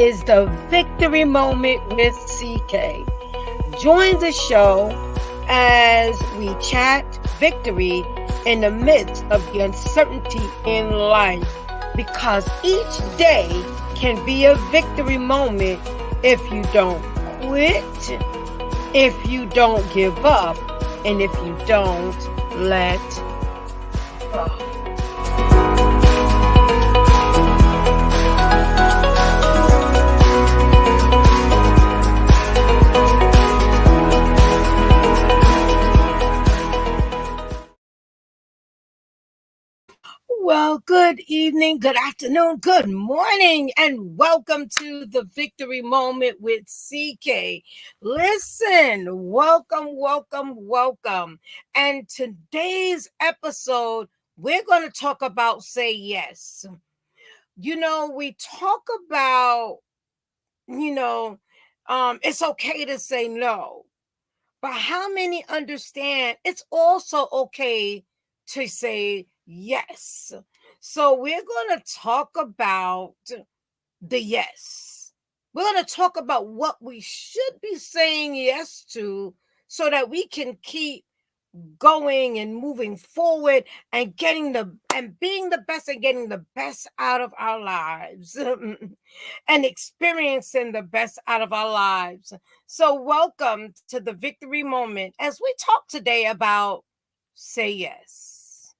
is the Victory Moment with CK. Join the show as we chat victory in the midst of the uncertainty in life, because each day can be a victory moment if you don't quit, if you don't give up, and if you don't let go. Well, good evening, good afternoon, good morning, and welcome to the Victory Moment with CK. Listen, welcome. And today's episode, we're going to talk about say yes. We talk about, it's okay to say no. But how many understand it's also okay to say yes? So we're going to talk about the yes. We're going to talk about what we should be saying yes to so that we can keep going and moving forward and being the best and getting the best out of our lives and experiencing the best out of our lives. So welcome to the Victory Moment as we talk today about say yes.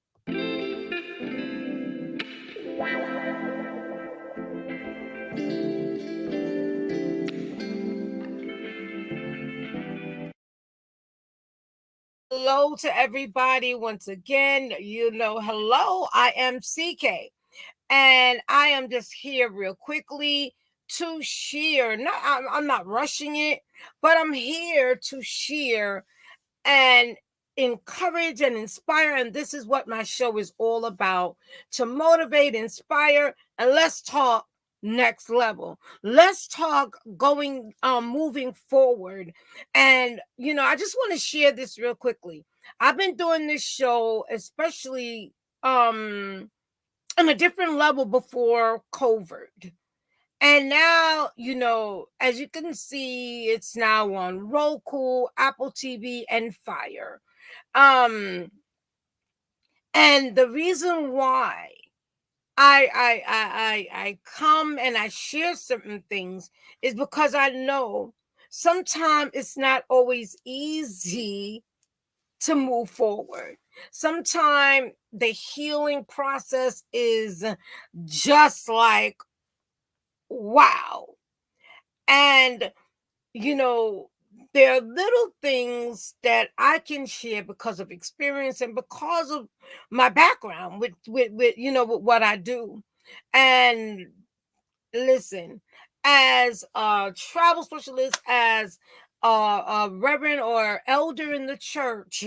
Hello to everybody once again. Hello, I am CK. And I am just here real quickly to share. I'm not rushing it, but I'm here to share and encourage and inspire. And this is what my show is all about: to motivate, inspire, and let's talk next level. Let's talk moving forward. And I just want to share this real quickly. I've been doing this show, especially on a different level before COVID. And now, as you can see, it's now on Roku, Apple TV, and Fire. And the reason why I come and I share certain things is because I know sometimes it's not always easy to move forward. Sometimes the healing process is just like, wow. And, you know, there are little things that I can share because of experience and because of my background with what I do. And listen, as a travel specialist, as a reverend or elder in the church,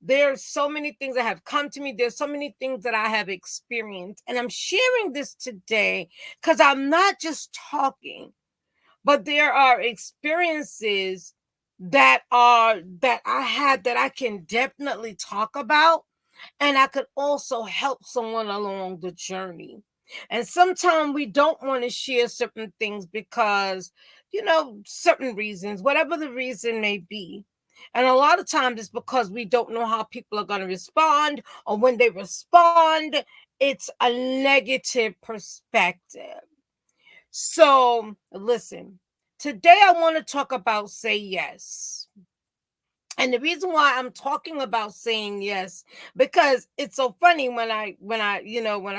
there's so many things that have come to me. There's so many things that I have experienced. And I'm sharing this today because I'm not just talking, but there are experiences that I had that I can definitely talk about, and I could also help someone along the journey. And sometimes we don't want to share certain things because, certain reasons, whatever the reason may be. And a lot of times it's because we don't know how people are going to respond, or when they respond, it's a negative perspective. So, listen, today I want to talk about say yes. And the reason why I'm talking about saying yes, because it's so funny when I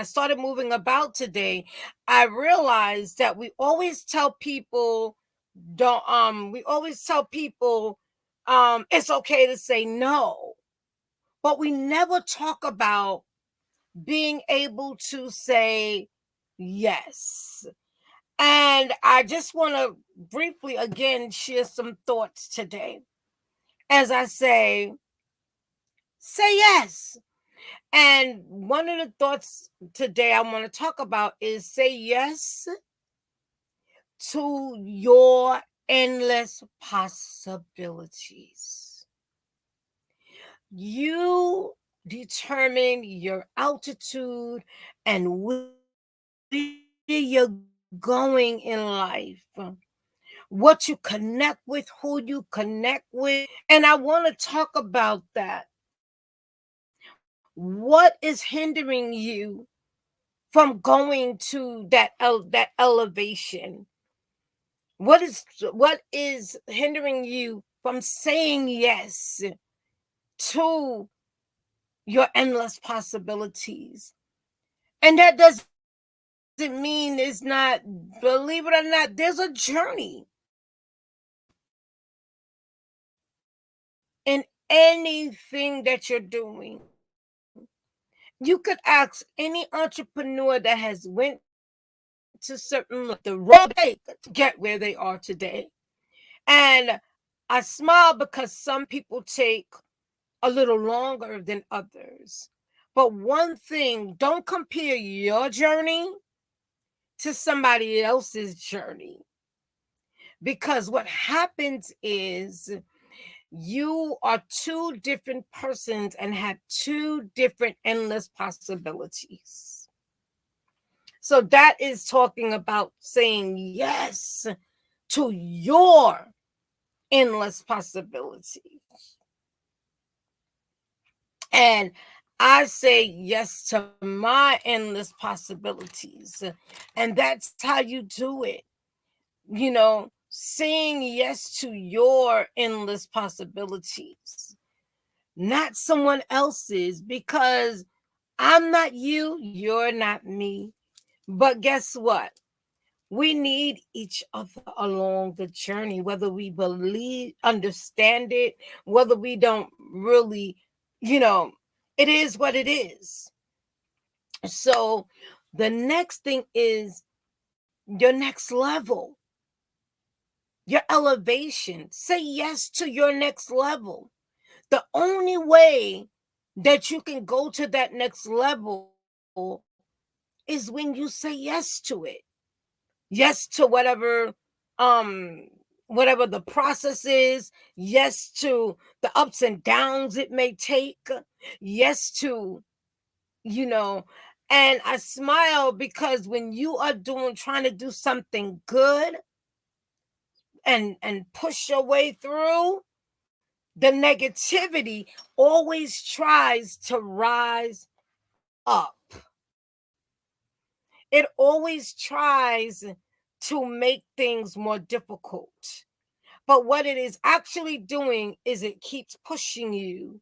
started moving about today, I realized that we always tell people it's okay to say no, but we never talk about being able to say yes. And I just want to briefly again share some thoughts today. As I say yes. And one of the thoughts today I want to talk about is say yes to your endless possibilities. You determine your altitude and where you're going in life, what you connect with, who you connect with. And I want to talk about that. What is hindering you from going to that elevation? What is hindering you from saying yes to your endless possibilities? And that doesn't mean it's not, believe it or not, there's a journey in anything that you're doing. You could ask any entrepreneur that has went to certain the road they to get where they are today. And I smile because some people take a little longer than others. But one thing, don't compare your journey to somebody else's journey. Because what happens is you are two different persons and have two different endless possibilities. So that is talking about saying yes to your endless possibilities. And I say yes to my endless possibilities. And that's how you do it. Saying yes to your endless possibilities, not someone else's, because I'm not you, you're not me. But guess what? We need each other along the journey, whether we believe, understand it, whether we don't really, you know, it is what it is. So the next thing is your next level, your elevation. Say yes to your next level. The only way that you can go to that next level is when you say yes to it. Yes to um whatever the process is, yes to the ups and downs it may take, yes to, you know, and I smile because when you are doing trying to do something good and push your way through, the negativity always tries to rise up. It always tries to make things more difficult. But what it is actually doing is it keeps pushing you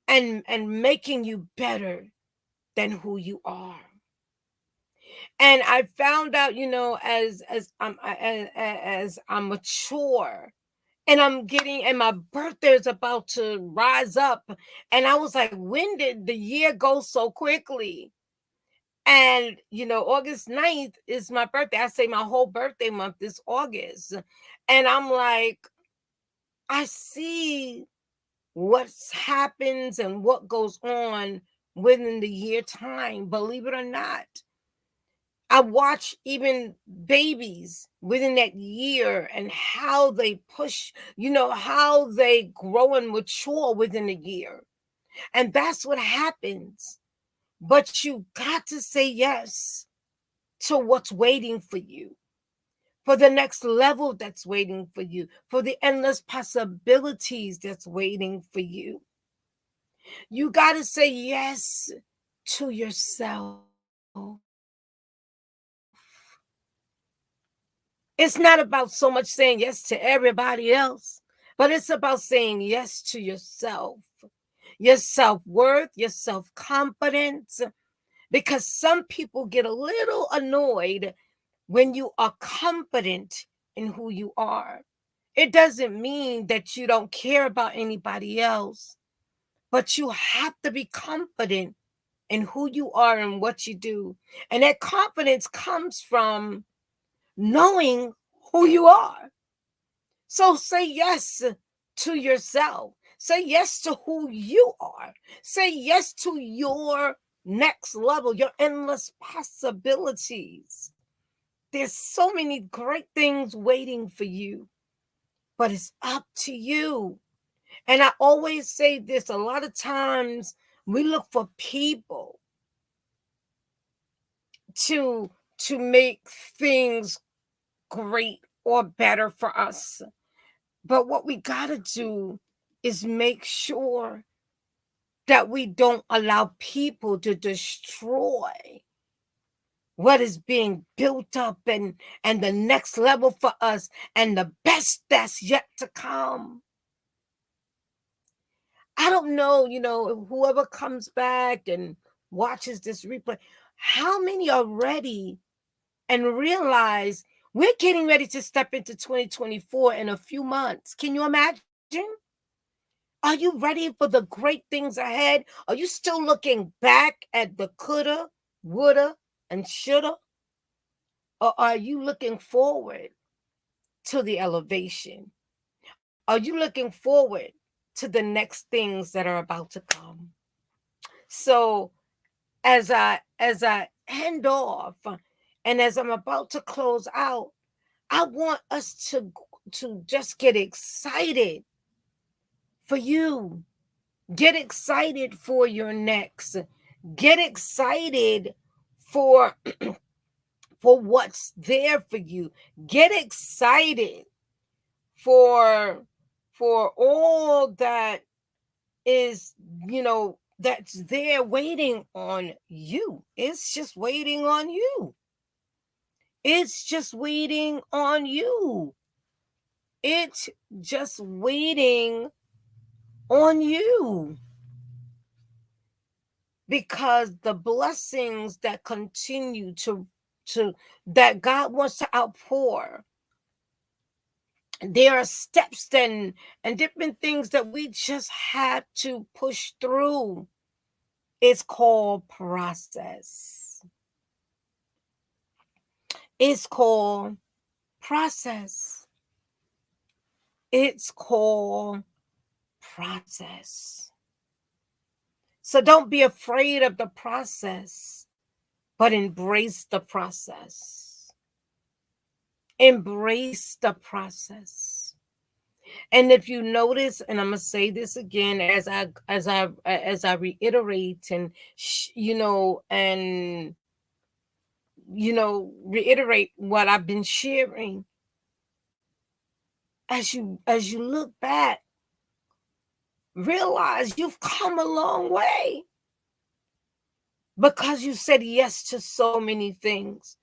and making you better than who you are. And I found out, as I mature and I'm getting, and my birthday is about to rise up, and I was like, when did the year go so quickly? And August 9th is my birthday. I say my whole birthday month is August. And I'm like, I see what happens and what goes on within the year time. Believe it or not, I watch even babies within that year and how they push, how they grow and mature within a year. And that's what happens. But you got to say yes to what's waiting for you, for the next level that's waiting for you, for the endless possibilities that's waiting for you. You got to say yes to yourself. It's not about so much saying yes to everybody else, but it's about saying yes to yourself, your self worth, your self confidence. Because some people get a little annoyed when you are confident in who you are. It doesn't mean that you don't care about anybody else, but you have to be confident in who you are and what you do. And that confidence comes from knowing who you are. So say yes to yourself. Say yes to who you are. Say yes to your next level, your endless possibilities. There's so many great things waiting for you, but it's up to you. And I always say this, a lot of times we look for people to to make things great or better for us. But what we got to do is make sure that we don't allow people to destroy what is being built up and the next level for us and the best that's yet to come. I don't know, whoever comes back and watches this replay, how many are ready and realize we're getting ready to step into 2024 in a few months? Can you imagine? Are you ready for the great things ahead? Are you still looking back at the coulda, woulda, and shoulda? Or are you looking forward to the elevation? Are you looking forward to the next things that are about to come? So as I end off and as I'm about to close out, I want us to just get excited for you. Get excited for your next. Get excited for for what's there for you. Get excited for all that is, that's there waiting on you. It's just waiting on you. It's just waiting on you. It's just waiting on you. Because the blessings that continue to that God wants to outpour, there are steps and different things that we just have to push through. It's called process. It's called process. It's called process. So don't be afraid of the process, but embrace the process. Embrace the process. And if you notice, and I'm gonna say this again as I reiterate and reiterate what I've been sharing. As you look back, realize you've come a long way because you said yes to so many things.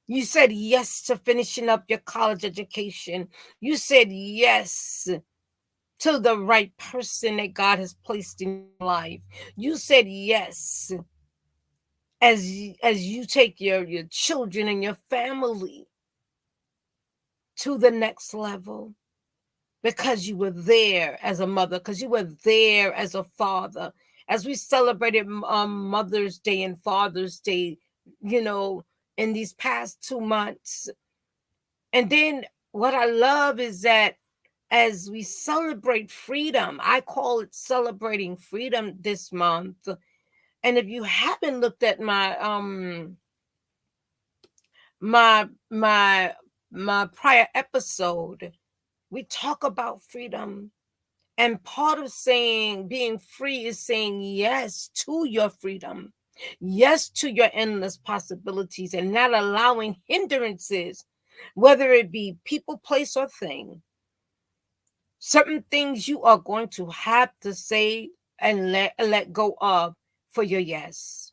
You said yes to finishing up your college education. You said yes to the right person that God has placed in your life. You said yes as you take your children and your family to the next level, because you were there as a mother, because you were there as a father. As we celebrated Mother's Day and Father's Day, in these past 2 months. And then what I love is that as we celebrate freedom, I call it celebrating freedom this month. And if you haven't looked at my my prior episode, we talk about freedom. And part of being free is saying yes to your freedom, yes to your endless possibilities, and not allowing hindrances, whether it be people, place, or thing. Certain things you are going to have to say and let go of for your yes.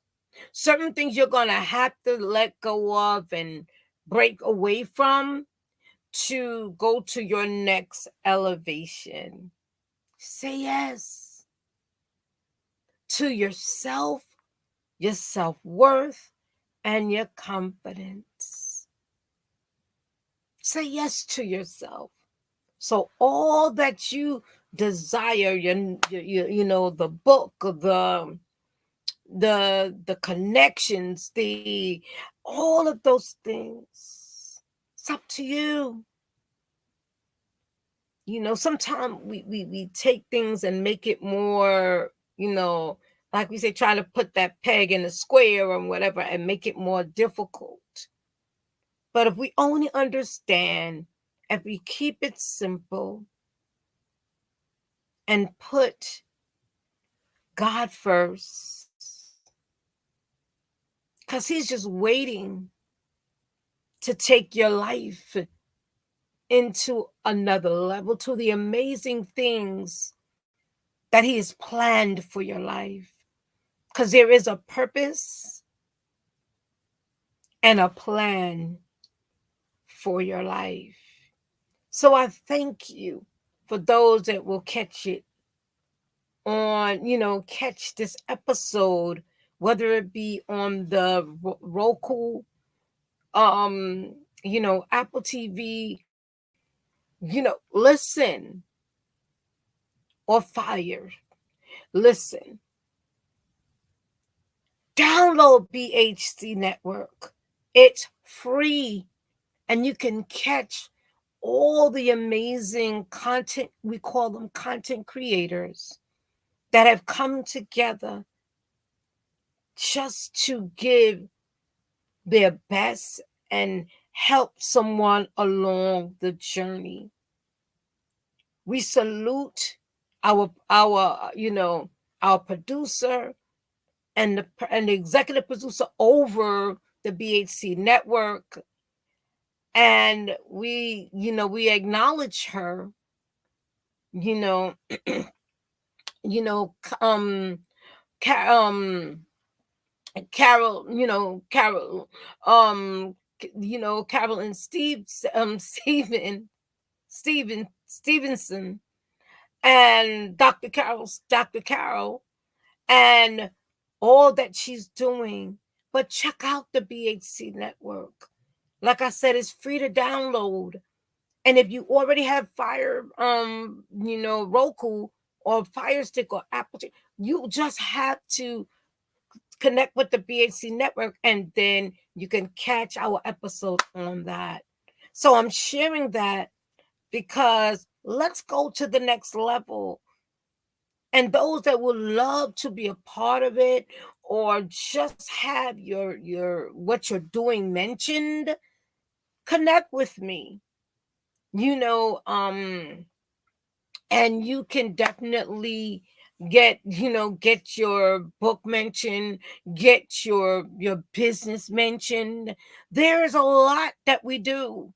Certain things you're going to have to let go of and break away from to go to your next elevation. Say yes to yourself, your self-worth, and your confidence. Say yes to yourself. So all that you desire, the book, the connections, all of those things, it's up to you. Sometimes we take things and make it more, like we say, trying to put that peg in a square or whatever and make it more difficult. But if we only understand, if we keep it simple and put God first, because he's just waiting to take your life into another level, to the amazing things that He has planned for your life. Because there is a purpose and a plan for your life. So I thank you for those that will catch it on, catch this episode, whether it be on the Roku, Apple TV, listen, or Fire, listen, download BHC Network. It's free, and you can catch all the amazing content. We call them content creators that have come together just to give their best and help someone along the journey. We salute our producer and the executive producer over the BHC network, and we acknowledge her. You know, you know, um, Carol, Carol and Stevenson, and Dr. Carol, and all that she's doing. But check out the BHC network. Like I said, it's free to download. And if you already have Fire, Roku or Fire Stick or Apple, you just have to connect with the BHC network, and then you can catch our episode on that. So I'm sharing that because let's go to the next level. And those that would love to be a part of it, or just have your what you're doing mentioned, connect with me. And you can definitely get your book mentioned, get your business mentioned. There's a lot that we do,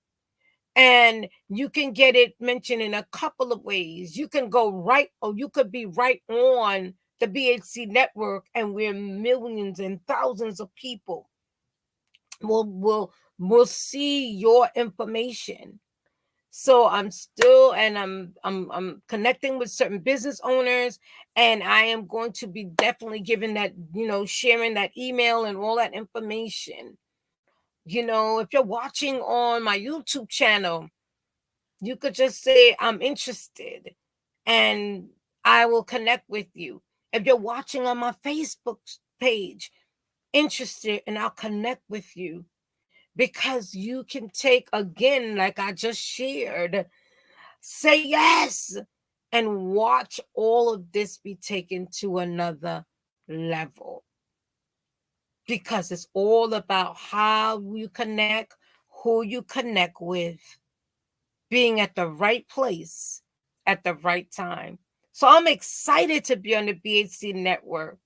and you can get it mentioned in a couple of ways. You can go right, or you could be right on the BHC network, and we're millions and thousands of people will see your information. So I'm connecting with certain business owners, and I am going to be definitely giving that, sharing that email and all that information. If you're watching on my YouTube channel, you could just say, I'm interested, and I will connect with you. If you're watching on my Facebook page, interested, and I'll connect with you, because you can take, again, like I just shared, say yes, and watch all of this be taken to another level, because it's all about how you connect, who you connect with, being at the right place at the right time. So I'm excited to be on the BHC network,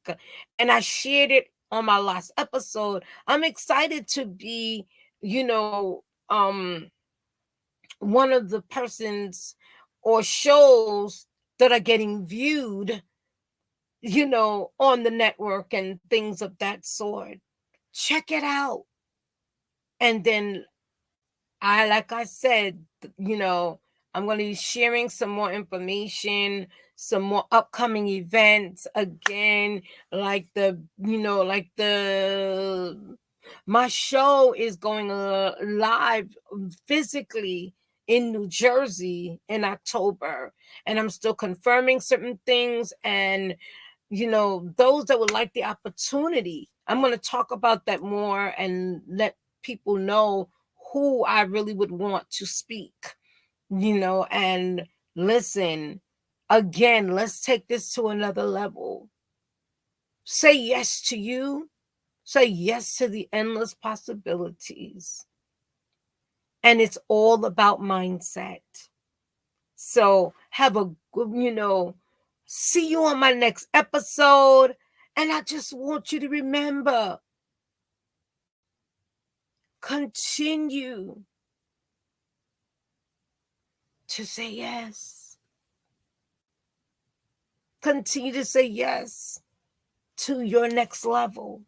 and I shared it on my last episode. I'm excited to be, you know, um one of the persons or shows that are getting viewed, on the network and things of that sort. Check it out. And then like I said, you know, I'm going to be sharing some more information, some more upcoming events again, like my show is going live physically in New Jersey in October, and I'm still confirming certain things. And those that would like the opportunity, I'm going to talk about that more and let people know who I really would want to speak, and listen. Again, let's take this to another level. Say yes to you. Say yes to the endless possibilities. And it's all about mindset. So have a good, see you on my next episode. And I just want you to remember, Continue to say yes. Continue to say yes to your next level.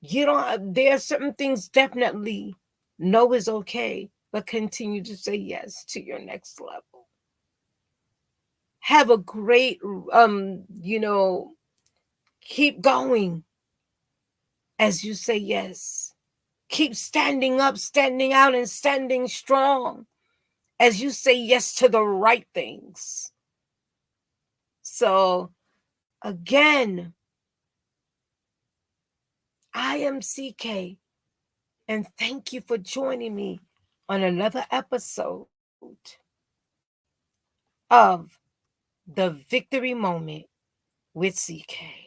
There are certain things definitely no is okay, but continue to say yes to your next level. Have a great, keep going as you say yes. Keep standing up, standing out, and standing strong as you say yes to the right things. So, again, I am CK, and thank you for joining me on another episode of The Victory Moment with CK.